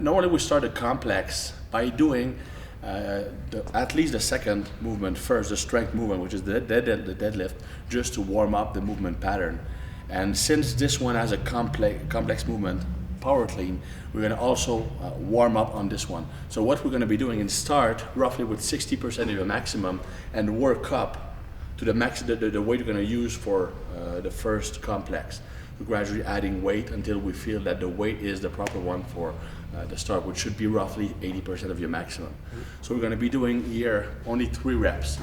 Normally we start a complex by doing at least the second movement first, the strength movement, which is the deadlift, just to warm up the movement pattern. And since this one has a complex movement, power clean, we're going to also warm up on this one. So what we're going to be doing is start roughly with 60% of your maximum and work up to the max, the weight you're going to use for the first complex. We're gradually adding weight until we feel that the weight is the proper one for the start, which should be roughly 80% of your maximum. So we're going to be doing here only 3 reps.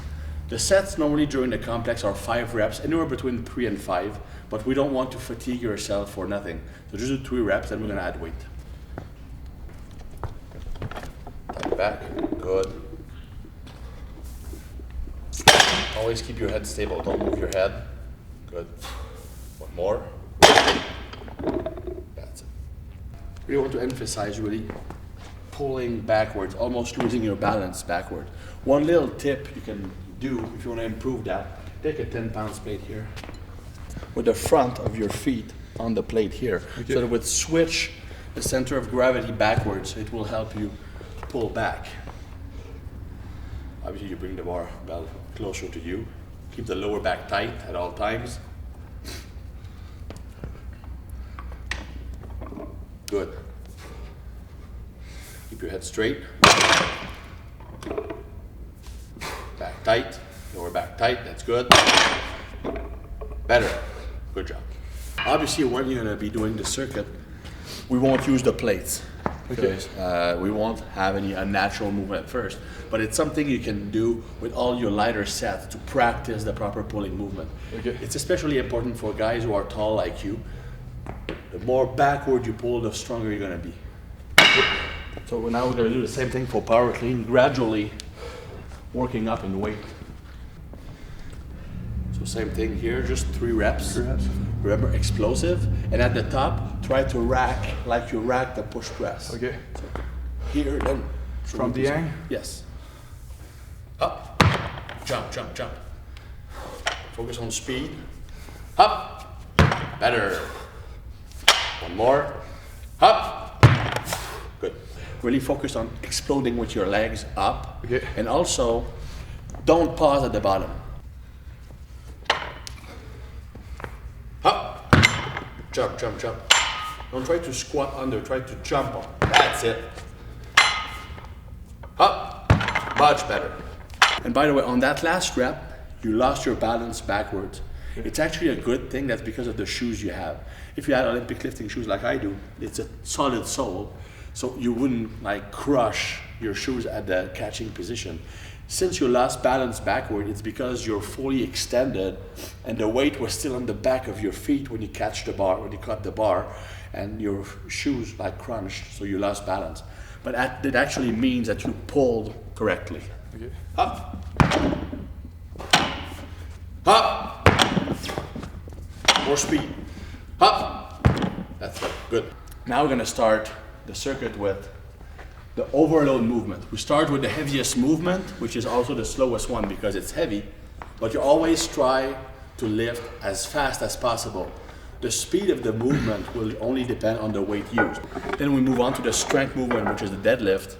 The sets normally during the complex are 5 reps, anywhere between 3 and 5, but we don't want to fatigue yourself for nothing. So just do 3 reps, then we're going to add weight. Tight back, good. Always keep your head stable, don't move your head. Good. One more. That's it. Really want to emphasize really pulling backwards, almost losing your balance backward. One little tip you can do if you want to improve that, take a 10-pound plate here with the front of your feet on the plate here. Okay. So that would switch the center of gravity backwards, it will help you pull back. Obviously you bring the barbell closer to you. Keep the lower back tight at all times. Good. Keep your head straight. Back tight, lower back tight, that's good. Better, good job. Obviously when you're going to be doing the circuit, we won't use the plates because we won't have any unnatural movement at first, but it's something you can do with all your lighter sets to practice the proper pulling movement. Okay. It's especially important for guys who are tall like you. The more backward you pull, the stronger you're going to be. So now we're going to do the same thing for power clean, gradually working up in weight. So same thing here, just 3 reps. 3 reps. Remember, explosive, and at the top, try to rack like you rack the push press. Okay. So here, then. From the end? Yes. Up, jump, jump, jump. Focus on speed. Up, better. One more. Up. Good. Really focus on exploding with your legs up. Okay. And also, don't pause at the bottom. Up. Jump, jump, jump. Don't try to squat under, try to jump on. That's it. Up. Much better. And by the way, on that last rep, you lost your balance backwards. It's actually a good thing. That's because of the shoes you have. If you had Olympic lifting shoes like I do, it's a solid sole, so you wouldn't like crush your shoes at the catching position. Since you lost balance backward, it's because you're fully extended and the weight was still on the back of your feet when you catch the bar, when you cut the bar, and your shoes like crunched, so you lost balance. But that actually means that you pulled correctly. Okay. Up. Up. More speed. Up. That's good. Now we're going to start the circuit with the overload movement. We start with the heaviest movement, which is also the slowest one because it's heavy, but you always try to lift as fast as possible. The speed of the movement will only depend on the weight used. Then we move on to the strength movement, which is the deadlift.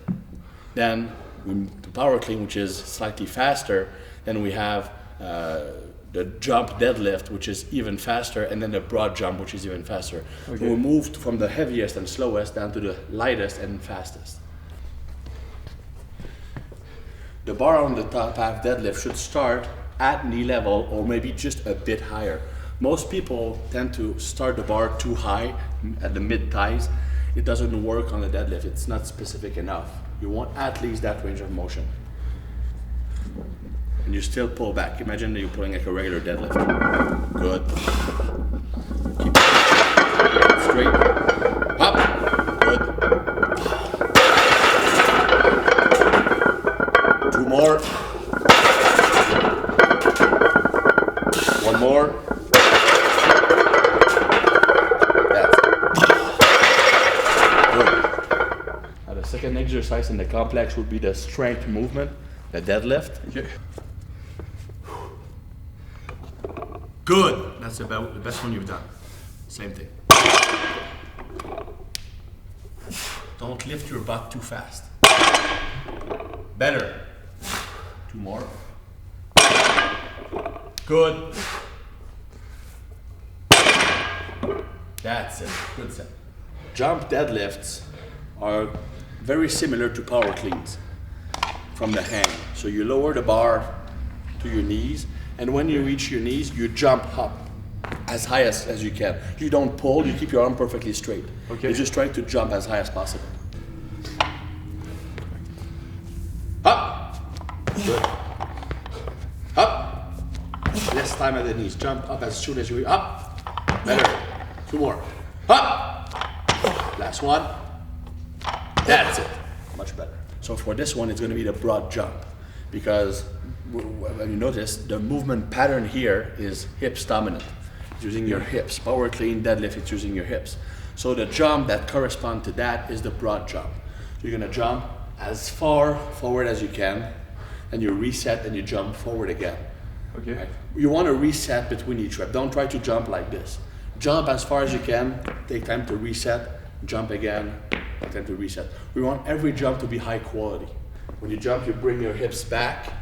Then the power clean, which is slightly faster. Then we have the jump deadlift, which is even faster, and then the broad jump, which is even faster. Okay. So we moved from the heaviest and slowest down to the lightest and fastest. The bar on the top half deadlift should start at knee level or maybe just a bit higher. Most people tend to start the bar too high at the mid thighs. It doesn't work on the deadlift. It's not specific enough. You want at least that range of motion. And you still pull back. Imagine that you're pulling like a regular deadlift. Good. Keep it straight. Up. Good. 2 more. 1 more. That's it. Good. Now the second exercise in the complex would be the strength movement, the deadlift. Okay. Good. That's about the best one you've done. Same thing. Don't Don't lift your butt too fast. Better. 2 more. Good. That's it. Good set. Jump deadlifts are very similar to power cleans from the hang. So you lower the bar to your knees, and when you reach your knees, you jump up as high as you can. You don't pull, you keep your arm perfectly straight. Okay. You just try to jump as high as possible. Up. Good. Up. Less time at the knees. Jump up as soon as you up. Better. 2 more. Up. Last one. That's it. Much better. So for this one, it's going to be the broad jump, because when you notice, the movement pattern here is hips dominant. It's using your hips. Power clean, deadlift, it's using your hips. So the jump that corresponds to that is the broad jump. So you're going to jump as far forward as you can, and you reset and you jump forward again. Okay. Right? You want to reset between each rep. Don't try to jump like this. Jump as far as you can, take time to reset, jump again, take time to reset. We want every jump to be high quality. When you jump, you bring your hips back,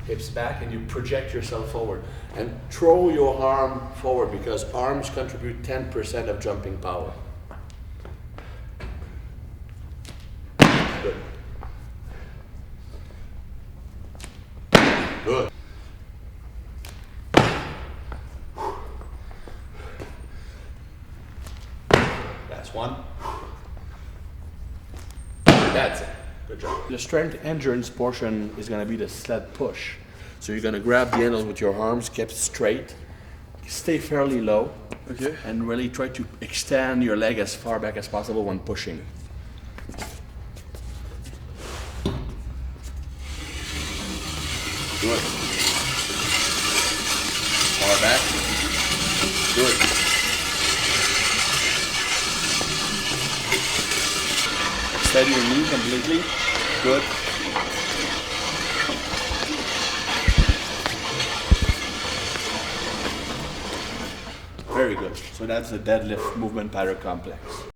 and you project yourself forward. And throw your arm forward, because arms contribute 10% of jumping power. Good. Good. That's one. That's it. Good job. The strength endurance portion is going to be the sled push. So you're going to grab the handles with your arms, kept straight, stay fairly low, Okay. and really try to extend your leg as far back as possible when pushing. Good. Far back. Good. Steady your knee completely. Good. Very good. So that's the deadlift movement pattern complex.